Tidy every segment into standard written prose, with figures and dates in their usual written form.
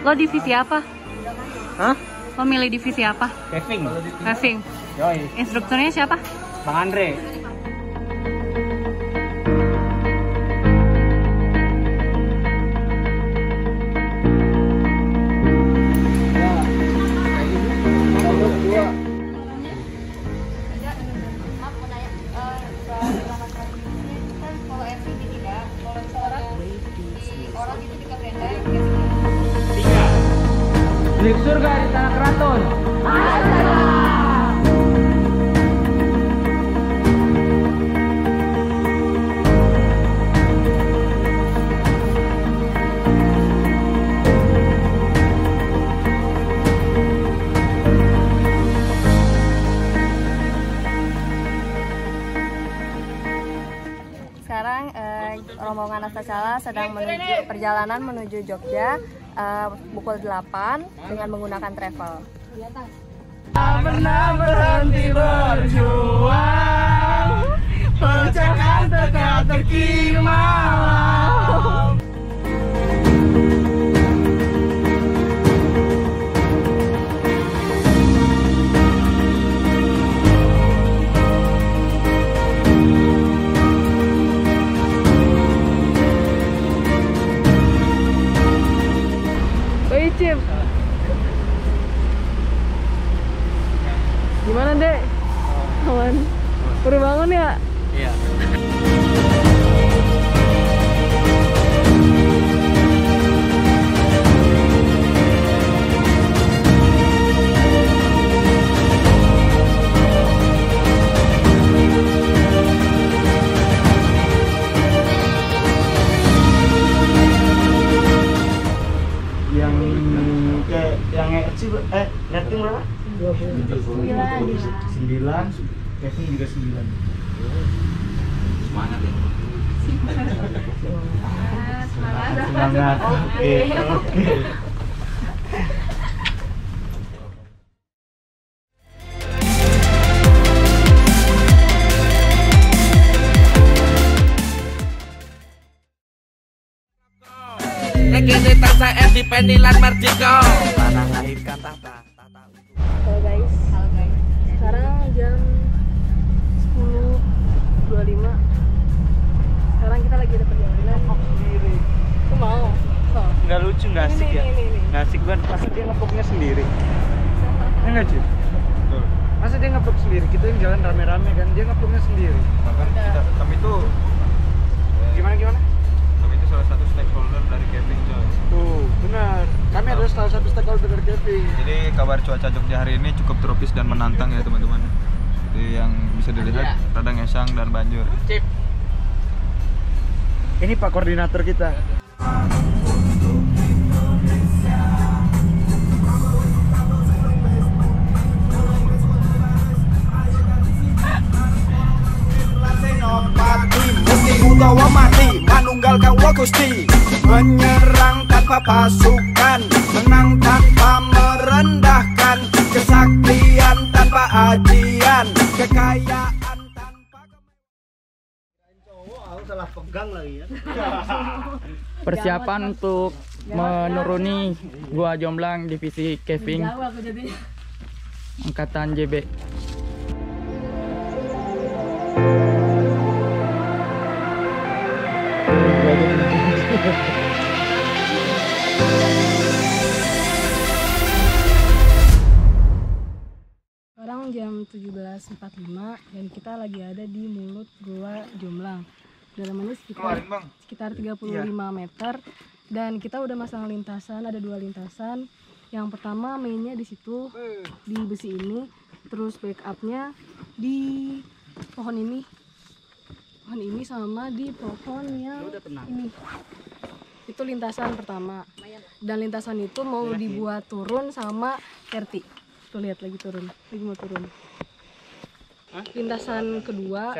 Lo divisi apa? Hah? Lo milih divisi apa? Keving. Racing. Yoi. Instrukturnya siapa? Bang Andre. Milik surga di tanah keraton. Sekarang rombongan Astasala sedang menuju perjalanan menuju Jogja pukul 8 dengan menggunakan travel. Tak pernah berhenti berjuang, pecahkan teka-teki malam. Cip. Gimana, Dek? Aman. Baru bangun ya? Iya. Rating berapa? 9. Kevin juga 9. Semangat ya. Semangat. Oke. Kini tansah independen lan merdeka. Tanah lahir kata Halo guys. Sekarang jam 10.25. Sekarang kita lagi ada perjalanan. Sendiri. Aku mau. Nggak lucu, nggak asik ya? Nggak asik banget. Masa dia ngepoknya sendiri? Ya nggak cuy? Masa dia ngepok sendiri? Kita yang jalan rame-rame kan, dia ngepoknya sendiri. Bahkan kami tuh Gimana? kami itu salah satu stakeholder dari camping, coy. Tuh, benar. Kami adalah salah satu stakeholder dari camping. Jadi kabar cuaca Jogja hari ini cukup tropis dan menantang ya teman-teman. Jadi yang bisa dilihat radang esang dan banjir. Ini Pak Koordinator kita. Utawa mati manunggalkan Gusti, menyerang tanpa pasukan, menang tanpa merendahkan, kesaktian tanpa ajian, kekayaan tanpa Salah pegang lagi ya. Persiapan untuk menuruni Gua Jomblang divisi Keving Angkatan JB. Sekarang jam 17.45 dan kita lagi ada di mulut Gua Jomblang. Dalamannya sekitar 35 meter dan kita udah masang lintasan, ada 2 lintasan. Yang pertama mainnya di situ di besi ini, terus backupnya di pohon ini sama di pohon yang ini. Itu lintasan pertama. Dan lintasan itu mau dibuat turun sama Kerti. Tuh lihat lagi turun, lagi mau turun. Lintasan kedua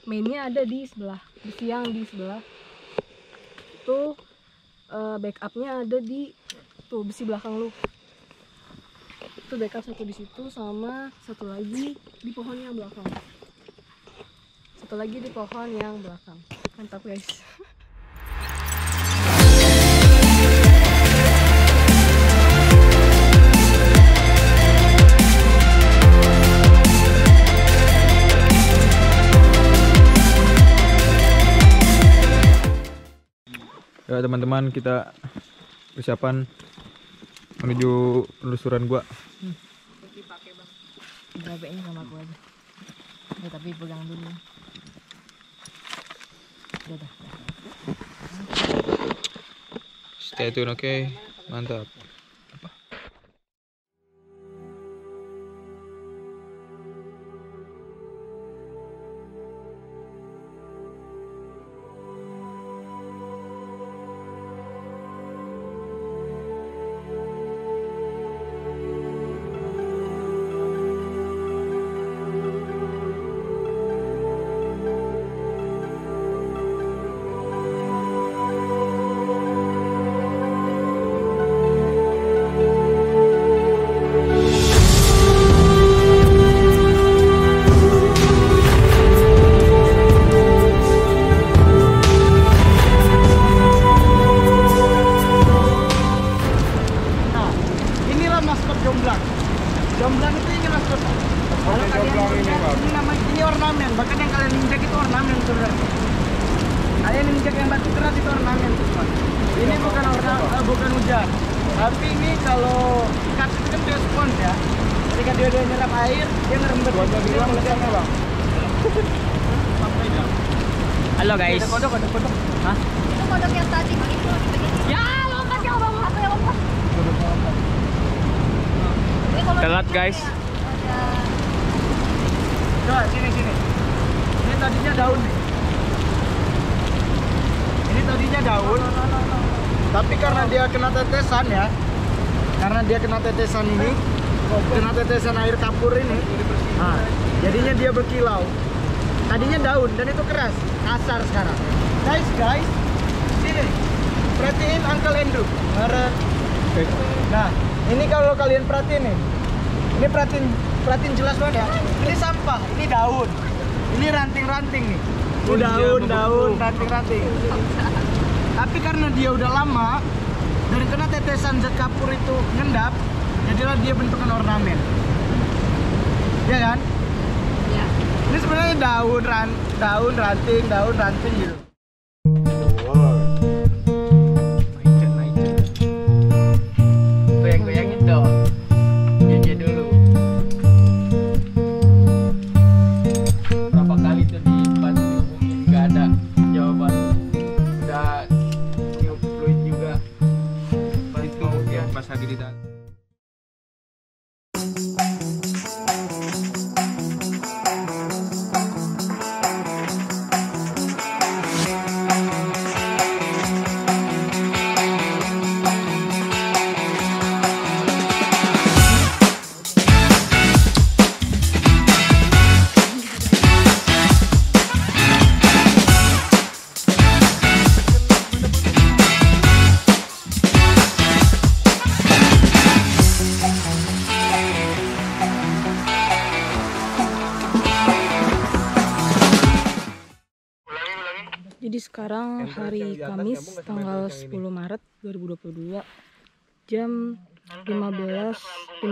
mainnya ada di sebelah, besi yang di sebelah. Itu backupnya ada di tuh besi belakang lu. Itu backup satu di situ sama satu lagi di pohon yang belakang. Satu lagi di pohon yang belakang. Mantap guys. Ya teman-teman, kita persiapan menuju penelusuran gua. Grabeknya sama aku aja. Ya, tapi pegang dulu. Udah. Stay tune, oke. Mantap. Jomblang itu ini maksud. Kalau kalian lihat, ini namanya ini ornamen. Bahkan yang kalian injak itu ornamen sebenarnya. Kalian injak yang batu keras itu ornamen teman. Ini bukan hujan. Tapi ini kalau ikan itu kan dia spons ya. Ketika dia nyerap air, dia ngerembet. Dia bilang hujannya bang. Halo guys. Kodok. Hah? Itu kodok yang tadi begitu. Ya, lompat ya bang, aku yang lompat. Telat guys. Coba sini. Ini tadinya daun nih. Ini tadinya daun. Tapi karena dia kena tetesan ya. Karena dia kena tetesan ini, kena tetesan air kapur ini. Nah, jadinya dia berkilau. Tadinya daun dan itu keras, kasar sekarang. Guys, sini. Perhatiin Uncle Andrew. Nah, ini kalau kalian perhatiin nih. Ini perhatiin jelas banget ya. Ini sampah, ini daun. Ini ranting-ranting nih. Ini daun, ranting-ranting. Tapi karena dia udah lama dan kena tetesan zat kapur itu ngendap, jadilah dia bentukan ornamen. Ya kan? Ya. Ini sebenarnya daun ranting gitu. Goyang-goyangin dong. Jeje dulu. Berapa kali tuh pas dihubungin nggak ada jawaban. Udah tiup fluid juga. Itu ya pas lagi di dalam. Jadi sekarang hari Kamis tanggal 10 Maret 2022 jam 15.52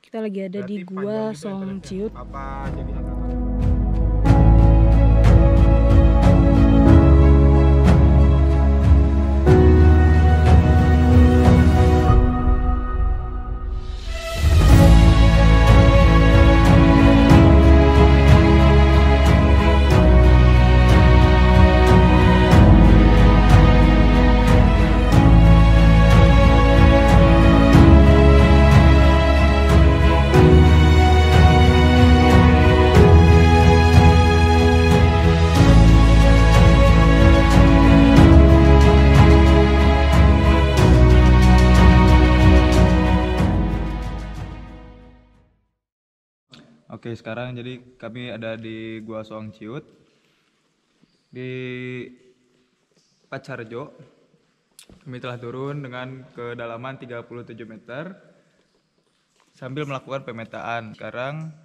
kita lagi ada di Gua Song Ciut. Apa jadi Oke, sekarang jadi kami ada di Gua Song Ciut di Pacarjo. Kami telah turun dengan kedalaman 37 meter sambil melakukan pemetaan. Sekarang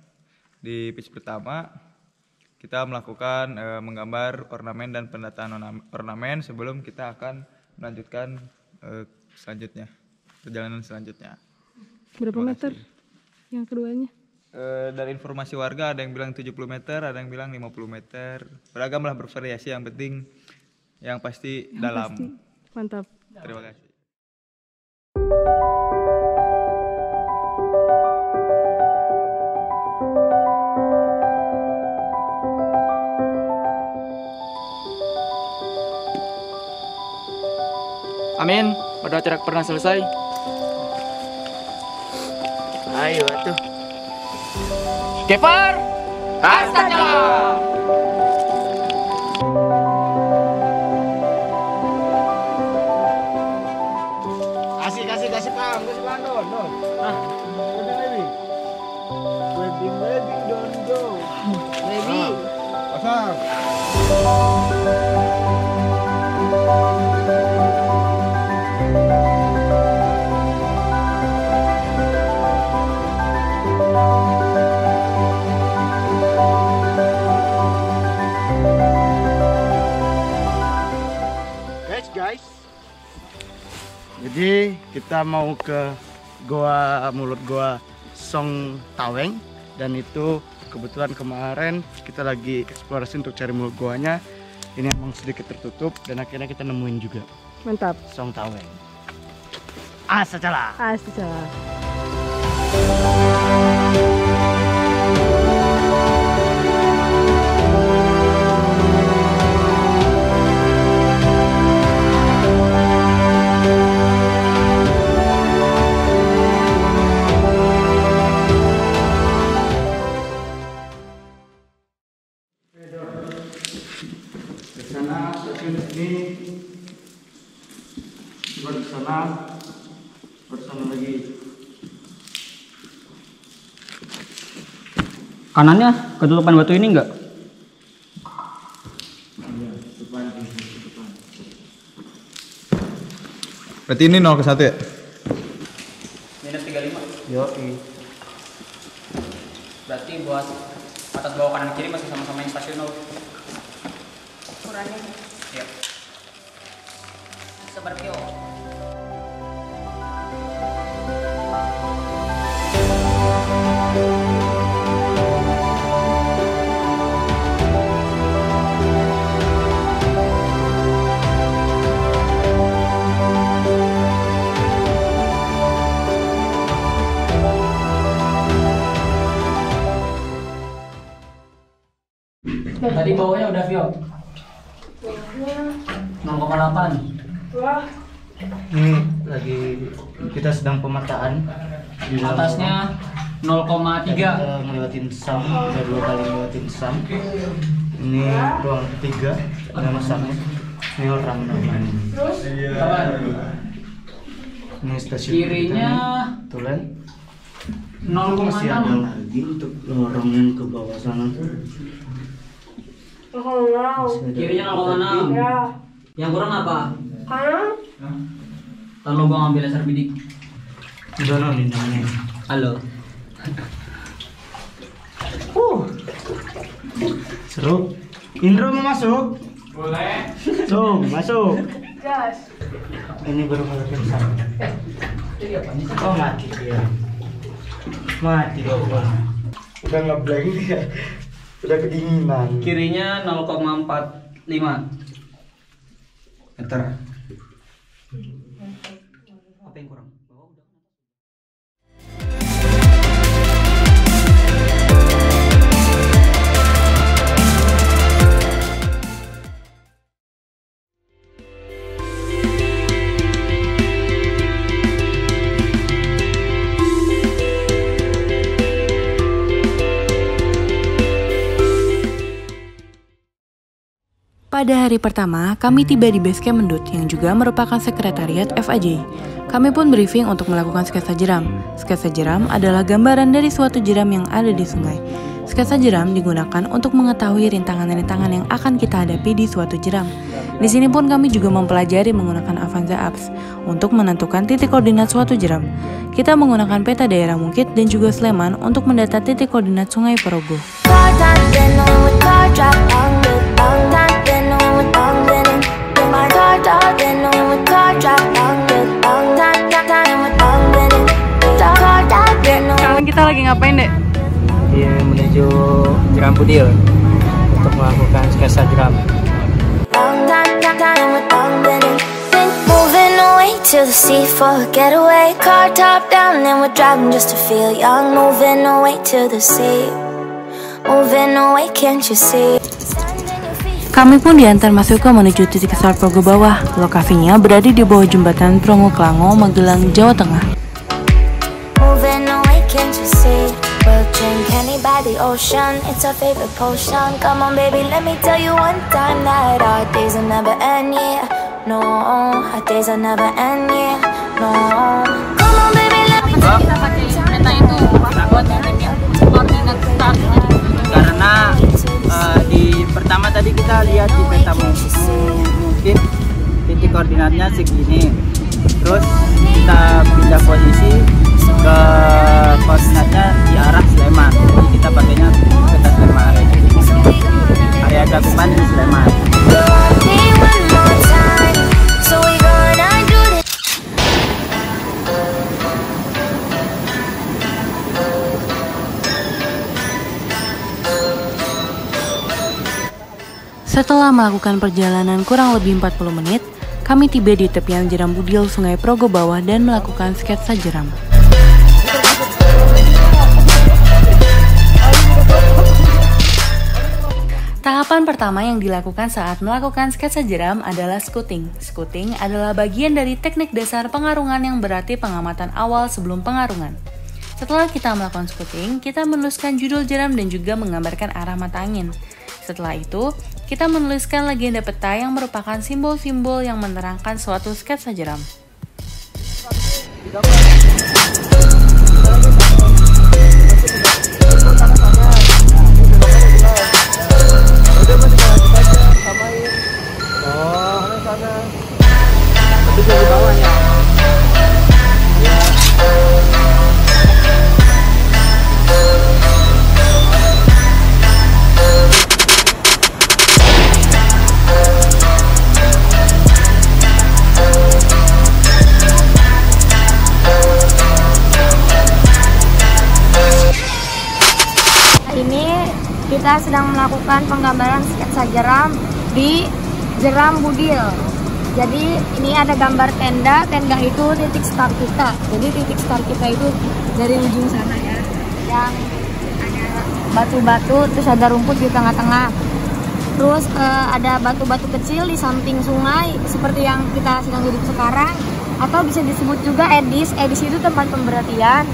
di pitch pertama kita melakukan menggambar ornamen dan pendataan ornamen sebelum kita akan melanjutkan selanjutnya, perjalanan selanjutnya. Berapa meter yang keduanya? Dari informasi warga ada yang bilang 70 meter, ada yang bilang 50 meter. Beragam lah, bervariasi, yang penting Yang pasti dalam. Pasti. Mantap. Terima kasih. Amin, pada acara pernah selesai. Ayo tuh. Kepar, astaga. Kasih paham Don. Nah, baby. Wedding don't go. Baby. Pasang. Guys. Jadi kita mau ke mulut goa Song Taweng, dan itu kebetulan kemarin kita lagi eksplorasi untuk cari mulut goanya. Ini emang sedikit tertutup dan akhirnya kita nemuin juga. Mantap. Song Taweng. Asacala. Bersama lagi. Kanannya ketutupan batu ini enggak? Iya, depan. Berarti ini 0 ke 1 ya? Minus 35. Yoi. Berarti buat atas bawah kanan kiri masih sama-sama yang stasiun 0. Kurangnya. Iya. Seperti itu. Tadi bawahnya udah Vio. 0,8. Ini lagi kita sedang pemetaan. Di dalam Atasnya 0,3. kita ngelewatin Sam, udah 2 kali ngelewatin Sam. Ini ruang ketiga nama Samnya. Ini orang namanya. Ini stasiun Kirinya Tulen. 0,6. Masih ada lagi untuk lorong yang ke bawah sana. Kirinya 0,6. Yang kurang apa? Lalu gua ngambil laser bidik. Udah nih namanya. Halo. Seru. Indro mau masuk? Boleh. Masuk. Gas. Ini baru ngelewatin Sam. Oh mati dia. Mati dia. Udah ngeblank dia. Udah kedinginan. Kirinya 0,45 meter. Apa yang kurang? Pada hari pertama, kami tiba di base camp Mendut yang juga merupakan sekretariat FAJ. Kami pun briefing untuk melakukan sketsa jeram. Sketsa jeram adalah gambaran dari suatu jeram yang ada di sungai. Sketsa jeram digunakan untuk mengetahui rintangan-rintangan yang akan kita hadapi di suatu jeram. Di sini pun kami juga mempelajari menggunakan Avanza Apps untuk menentukan titik koordinat suatu jeram. Kita menggunakan peta daerah Mungkit dan juga Sleman untuk mendata titik koordinat Sungai Perogo. Sekarang kita lagi ngapain, Dek? Dia menuju Jeram Pudil untuk melakukan sketsa jeram. to the sea for a getaway. Car top down and we're driving just to feel young. Moving away to the sea, moving away, can't you see? Kami pun diantar Mas Yuka menuju titik start Progo Bawah. Lokasinya berada di bawah jembatan Prongo Klango, Magelang, Jawa Tengah. Moving away, can't you see? We'll drink honey by the ocean, it's our favorite potion. Come on baby, let me tell you one time that our days will never end, yeah. No, our days will never end, yeah. No, come on baby, let me tell you. Kita pakai peta itu buat koordinat start. Karena di pertama tadi kita lihat di peta mungkin titik koordinatnya segini, terus kita pindah posisi ke koordinatnya di arah Sleman, jadi kita pakainya peta Sleman, area cakupan di Sleman. Setelah melakukan perjalanan kurang lebih 40 menit, kami tiba di tepian jeram Budil Sungai Progo Bawah dan melakukan sketsa jeram. Tahapan pertama yang dilakukan saat melakukan sketsa jeram adalah scouting. Scouting adalah bagian dari teknik dasar pengarungan yang berarti pengamatan awal sebelum pengarungan. Setelah kita melakukan scouting, kita menuliskan judul jeram dan juga menggambarkan arah mata angin. Setelah itu, kita menuliskan legenda peta yang merupakan simbol-simbol yang menerangkan suatu sketsa jeram. Kita sedang melakukan penggambaran sketsa jeram di jeram Budil. Jadi ini ada gambar tenda itu titik start kita. Jadi titik start kita itu dari ujung sana ya, yang ada batu-batu, terus ada rumput di tengah-tengah. Terus ada batu-batu kecil di samping sungai seperti yang kita sedang duduk sekarang, atau bisa disebut juga edis. Edis itu tempat pemberhentian.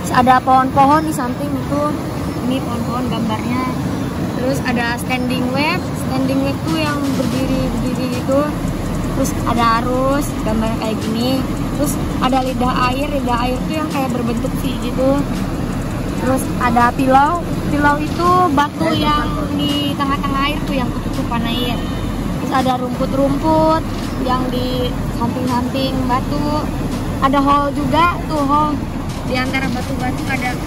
Ada pohon-pohon di samping itu. Ini pohon-pohon gambarnya. Terus ada standing wave itu yang berdiri itu. Terus ada arus, gambarnya kayak gini. Terus ada lidah air itu yang kayak berbentuk V gitu. Terus ada pilau itu batu yang di tengah-tengah air tuh yang ketutupan air. Terus ada rumput-rumput yang di samping-samping batu. Ada hole juga tuh, hole di antara batu-batu ada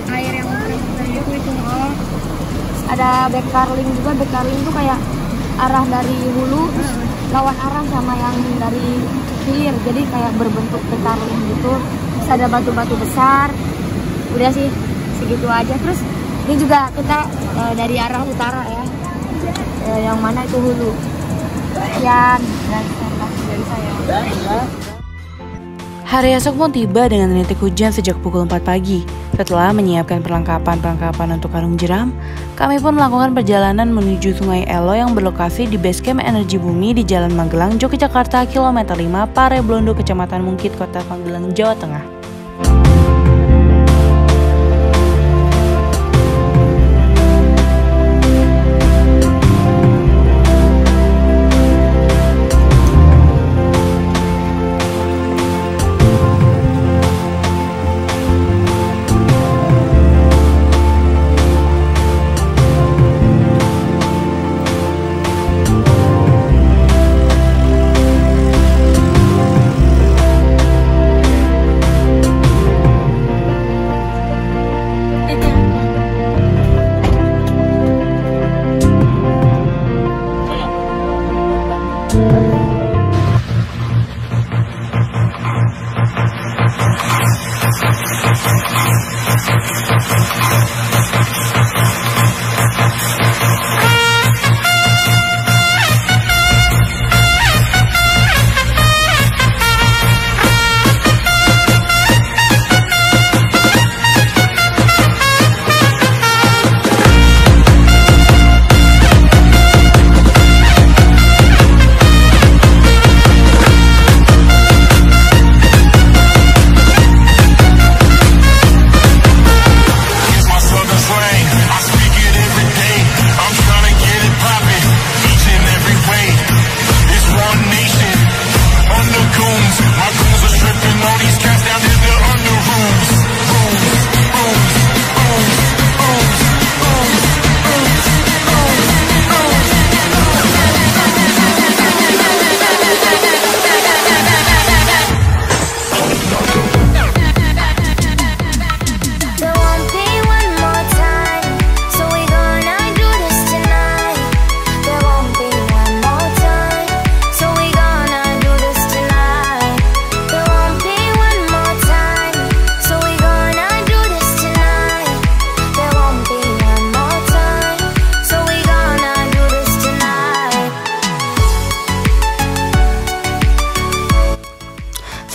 air yang muter-muter gitu, itu hole. Ada backcarling juga. Backcarling itu kayak arah dari hulu terus lawan arah sama yang dari hilir, jadi kayak berbentuk backcarling gitu. Terus ada batu-batu besar. Udah sih segitu aja. Terus ini juga kita dari arah utara ya, yang mana itu hulu. Sekian dari saya. Hari esok pun tiba dengan rintik hujan sejak pukul 4 pagi. Setelah menyiapkan perlengkapan untuk karung jeram, kami pun melakukan perjalanan menuju Sungai Elo yang berlokasi di Basecamp Energi Bumi di Jalan Magelang, Yogyakarta, kilometer 5, Pare Blondo, Kecamatan Mungkit, Kota Magelang, Jawa Tengah.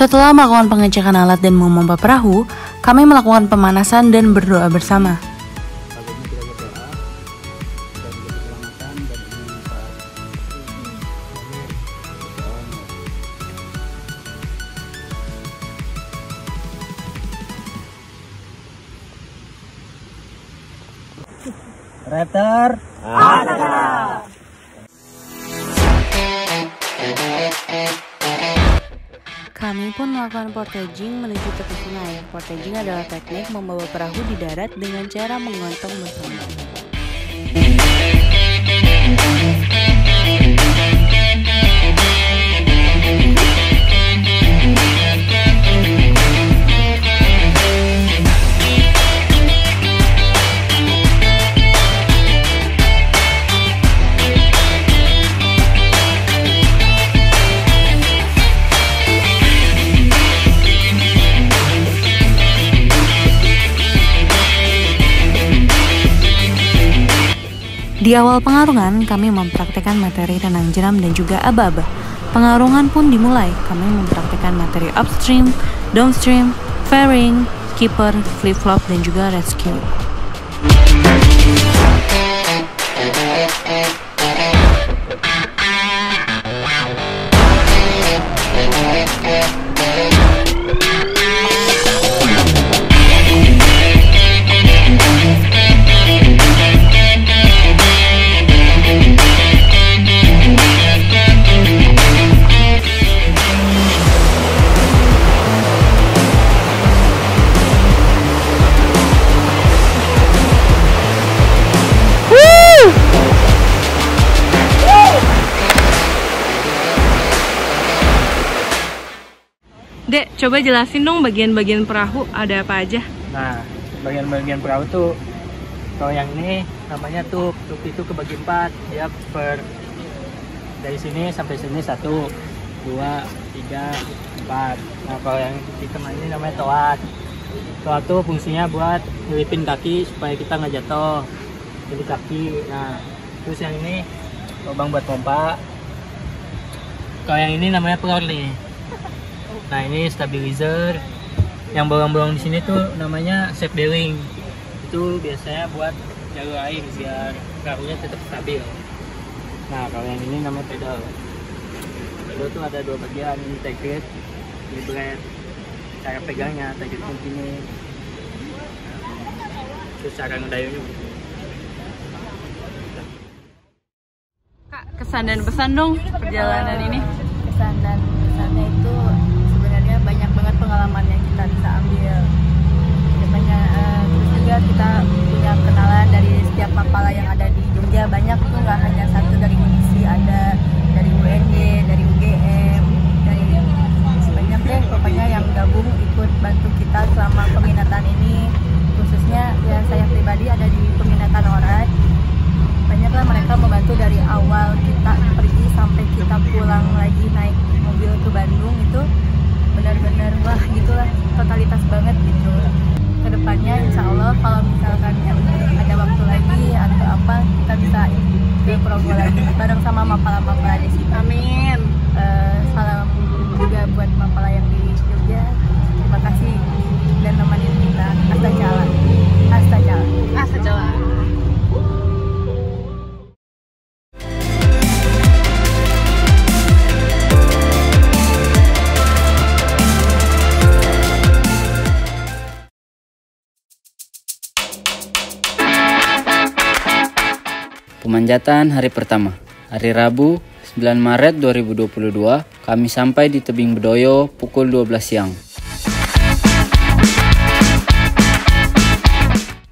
Setelah melakukan pengecekan alat dan memompa perahu, kami melakukan pemanasan dan berdoa bersama. Raptor. Kami pun melakukan portaging menuju tepi sungai. Portaging adalah teknik membawa perahu di darat dengan cara menggantung bersama. Di awal pengarungan, kami mempraktikkan materi renang jeram dan juga aba-aba. Pengarungan pun dimulai. Kami mempraktikkan materi upstream, downstream, fairing, skipper, flip-flop, dan juga rescue. Dek, coba jelasin dong bagian-bagian perahu ada apa aja? Nah, bagian-bagian perahu tuh, kalau yang ini namanya tup itu kebagi 4, ya dari sini sampai sini 1, 2, 3, 4. Nah, kalau yang di tengah ini namanya toat. Toat tuh fungsinya buat nyelipin kaki supaya kita nggak jatuh, jadi kaki. Nah, terus yang ini lubang buat pompa. Kalau yang ini namanya pelor nih. Nah, ini stabilizer. Yang bolong-bolong di sini tuh namanya shape bearing. Itu biasanya buat jalur air biar perahunya tetap stabil. Nah, kalau yang ini namanya pedal. Pedal tuh ada 2 bagian, ini tailgate, ini blade. Cara pegangnya, tailgate pun gini. Terus cara ngedayunya. Kak, kesan dan pesan dong perjalanan ini. Kesan dan pesannya itu sebenarnya banyak banget pengalaman yang kita bisa ambil. Terus juga kita punya kenalan dari setiap mapala yang ada di Jogja. Banyak tuh, nggak hanya satu dari Unisi, ada dari UNY, dari UGM, dari banyak deh pokoknya yang gabung ikut bantu kita selama peminatan ini. Khususnya ya saya pribadi ada di peminatan ORAD. Banyaklah mereka membantu dari awal kita pergi sampai kita pulang lagi naik mobil ke Bandung. Itu benar-benar wah gitulah, totalitas banget gitu. Kedepannya insya Allah kalau misalkan ada waktu lagi atau apa, kita bisa ke Progo lagi bareng sama mapala-mapala di sini. Amin. Salam juga buat mapala yang di Jogja. Terima kasih dan nemenin kita. Asta jalan. Asta jalan. Asta jalan. Pemanjatan hari pertama, hari Rabu 9 Maret 2022, kami sampai di Tebing Bedoyo pukul 12 siang.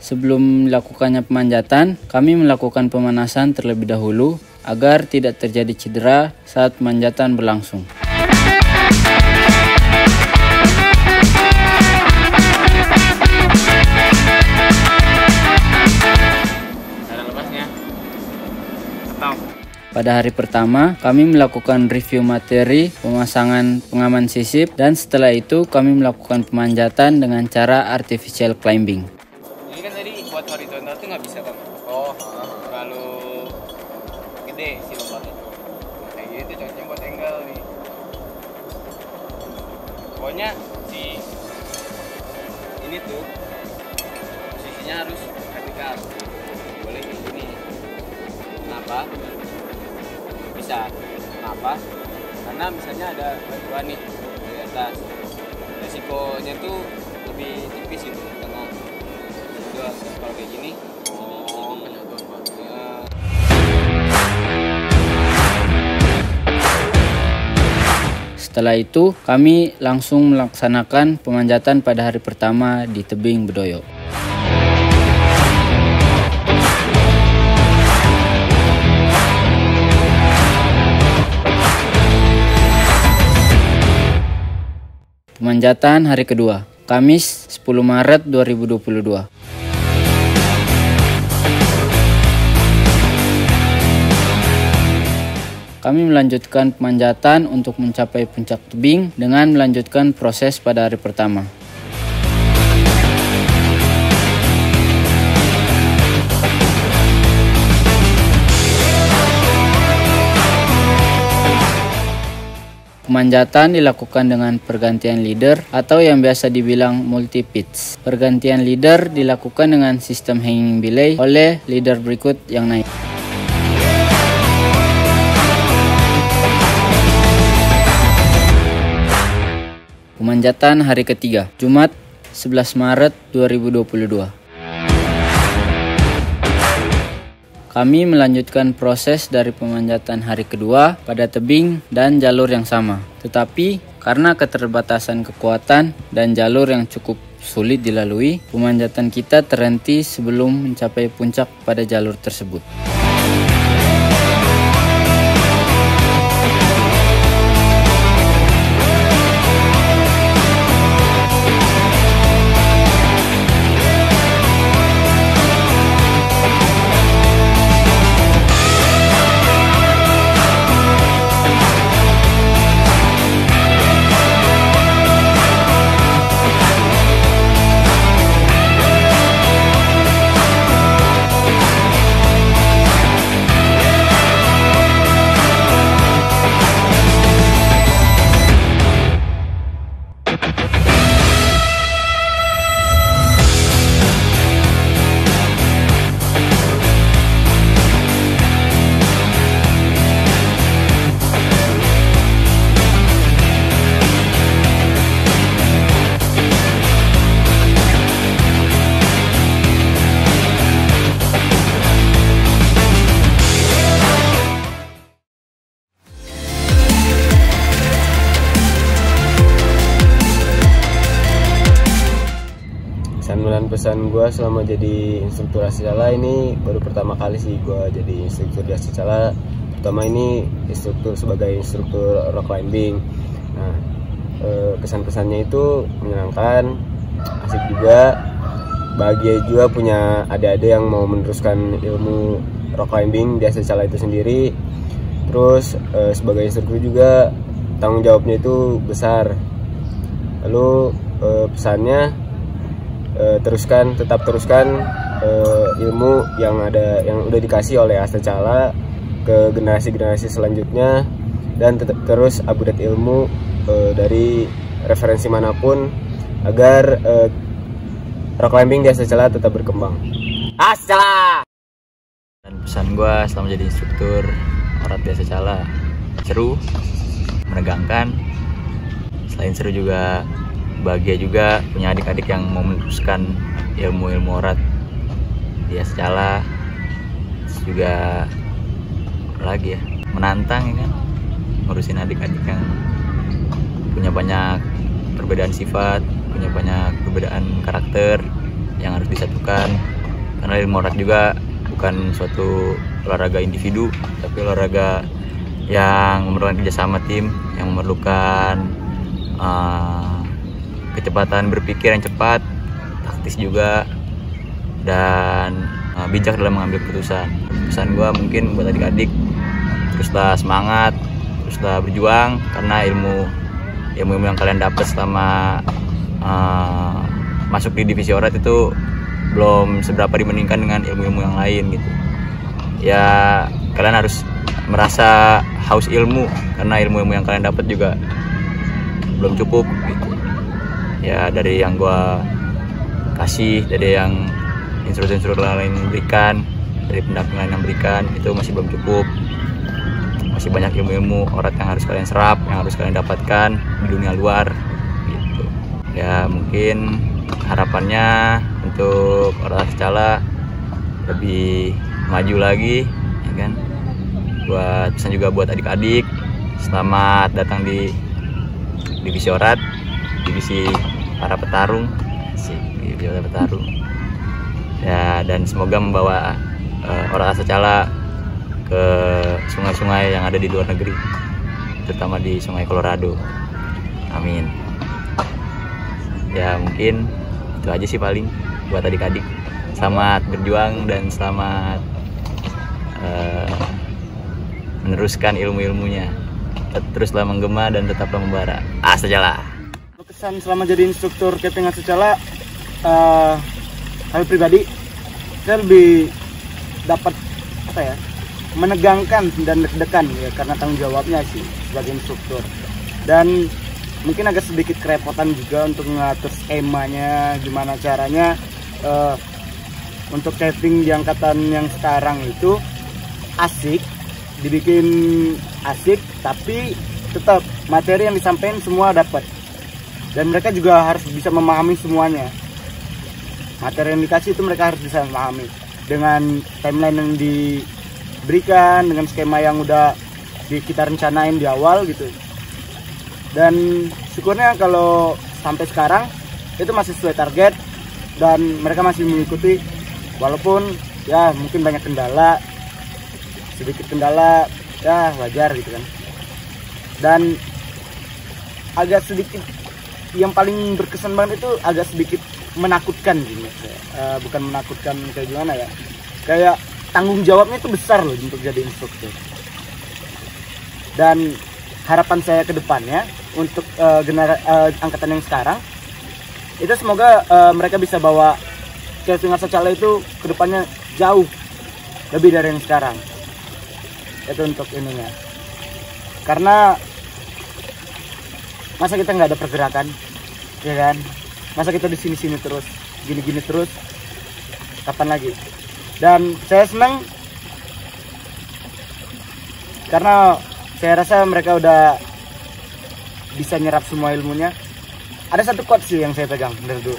Sebelum melakukannya pemanjatan, kami melakukan pemanasan terlebih dahulu agar tidak terjadi cedera saat pemanjatan berlangsung. Pada hari pertama, kami melakukan review materi, pemasangan pengaman sisip, dan setelah itu kami melakukan pemanjatan dengan cara artificial climbing. Ini kan tadi buat horizontal tuh nggak bisa kan? Oh, terlalu gede sih lubangnya. Kayak gitu cocoknya buat angle nih. pokoknya si ini tuh posisinya harus vertikal, boleh kayak gini. Kenapa bisa? Kenapa? Karena misalnya ada bantuan nih dari atas, resikonya tuh lebih tipis gitu karena kalau kayak gini. Setelah itu, kami langsung melaksanakan pemanjatan pada hari pertama di tebing Bedoyo. Pemanjatan hari kedua, Kamis 10 Maret 2022. Kami melanjutkan pemanjatan untuk mencapai puncak tebing dengan melanjutkan proses pada hari pertama. Pemanjatan dilakukan dengan pergantian leader atau yang biasa dibilang multi-pitch. Pergantian leader dilakukan dengan sistem hanging belay oleh leader berikut yang naik. Pemanjatan hari ketiga, Jumat 11 Maret 2022. Kami melanjutkan proses dari pemanjatan hari kedua pada tebing dan jalur yang sama. Tetapi karena keterbatasan kekuatan dan jalur yang cukup sulit dilalui, pemanjatan kita terhenti sebelum mencapai puncak pada jalur tersebut. Pesan gue selama jadi instruktur Asicala ini baru pertama kali sih gue jadi instruktur di Asicala. Pertama ini instruktur sebagai instruktur rock climbing. Nah, kesan-pesannya itu menyenangkan, asik juga, bahagia juga punya adik-adik yang mau meneruskan ilmu rock climbing di Asicala itu sendiri. Terus sebagai instruktur juga tanggung jawabnya itu besar. Lalu pesannya tetap teruskan ilmu yang udah dikasih oleh Asicala ke generasi-generasi selanjutnya, dan terus update ilmu dari referensi manapun agar rock climbing di Asicala tetap berkembang. Asicala. Dan pesan gue selama jadi instruktur orat di Asicala, seru, menegangkan, selain seru juga bahagia juga punya adik-adik yang mau meneruskan ilmu-ilmu orat di Asicala. Juga lagi ya, menantang ya kan, ngurusin adik-adik yang punya banyak perbedaan sifat, punya banyak perbedaan karakter yang harus disatukan. Karena ilmu orat juga bukan suatu olahraga individu, tapi olahraga yang memerlukan kerjasama tim, yang memerlukan kecepatan berpikir yang cepat, taktis juga, dan bijak dalam mengambil keputusan. Pesan gue mungkin buat adik-adik, teruslah semangat, teruslah berjuang, karena ilmu yang kalian dapat selama masuk di divisi orat itu belum seberapa dibandingkan dengan ilmu-ilmu yang lain gitu. Ya kalian harus merasa haus ilmu, karena ilmu-ilmu yang kalian dapat juga belum cukup gitu. Ya dari yang gua kasih, dari yang instruktur lain berikan, dari pendampingan yang berikan, itu masih belum cukup. Masih banyak ilmu-ilmu orat yang harus kalian serap, yang harus kalian dapatkan di dunia luar gitu. Ya mungkin harapannya untuk Orat Ascala lebih maju lagi, ya kan? Buat pesan juga buat adik-adik, selamat datang di divisi Orat, divisi para petarung, divisi para petarung. Ya, dan semoga membawa Orat Ascala ke sungai-sungai yang ada di luar negeri, terutama di Sungai Colorado. Amin. Ya mungkin itu aja sih paling buat adik-adik. Selamat berjuang dan selamat meneruskan ilmu-ilmunya. Teruslah menggema dan tetaplah membara. Ascala. Kesan selama jadi instruktur Captain Ascala, saya pribadi saya lebih dapat menegangkan dan deg-degan ya, karena tanggung jawabnya sih sebagai instruktur, dan mungkin agak sedikit kerepotan juga untuk mengatur skemanya, gimana caranya untuk captain di angkatan yang sekarang itu asik, dibikin asik, tapi tetap materi yang disampaikan semua dapat, dan mereka juga harus bisa memahami semuanya. Materi yang dikasih itu mereka harus bisa memahami dengan timeline yang diberikan, dengan skema yang udah kita rencanain di awal gitu. Dan syukurnya kalau sampai sekarang itu masih sesuai target dan mereka masih mengikuti, walaupun ya mungkin banyak kendala, sedikit kendala ya wajar gitu kan. Dan agak sedikit yang paling berkesan banget itu agak sedikit menakutkan gitu. Bukan menakutkan kayak gimana ya, kayak tanggung jawabnya itu besar loh untuk jadi instruktur. Dan harapan saya ke depannya untuk angkatan yang sekarang itu semoga mereka bisa bawa Captain Ascala itu ke depannya jauh lebih dari yang sekarang. Itu untuk ininya, karena masa kita nggak ada pergerakan, ya kan? Masa kita di sini terus, gini-gini terus, kapan lagi? Dan saya senang karena saya rasa mereka udah bisa nyerap semua ilmunya. Ada satu quote sih yang saya pegang dari dulu,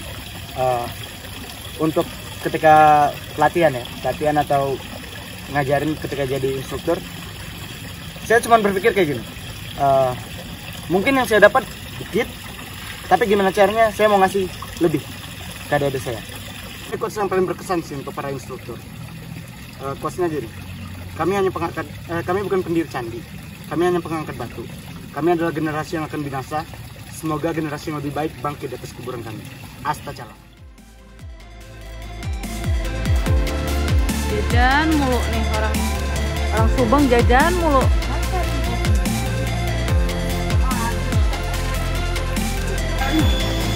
untuk ketika pelatihan atau ngajarin ketika jadi instruktur. Saya cuma berpikir kayak gini, mungkin yang saya dapat dikit, tapi gimana caranya saya mau ngasih lebih ke adik-adik saya. Ini quotes yang paling berkesan sih untuk para instruktur. Quotesnya gini, kami bukan pendiri candi, kami hanya pengangkat batu. Kami adalah generasi yang akan binasa. Semoga generasi yang lebih baik bangkit di atas kuburan kami. Ascala. Jajan mulu nih orang Subang, jajan mulu.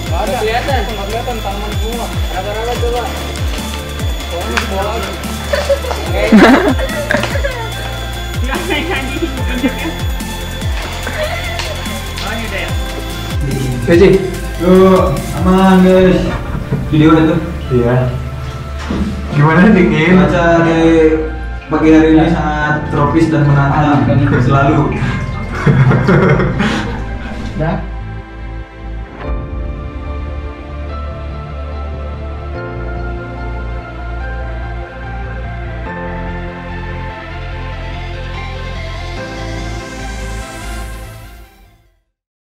Nggak ada kelihatan, nggak kelihatan tanaman semua. Raba-raba coba. Soalnya bola. Nggak naik lagi tunjuknya. Oh ini udah ya. Cik, yuk aman guys. Video udah tuh? Iya. Gimana dingin? Cuaca di pagi hari ini sangat tropis dan menantang selalu. Ya.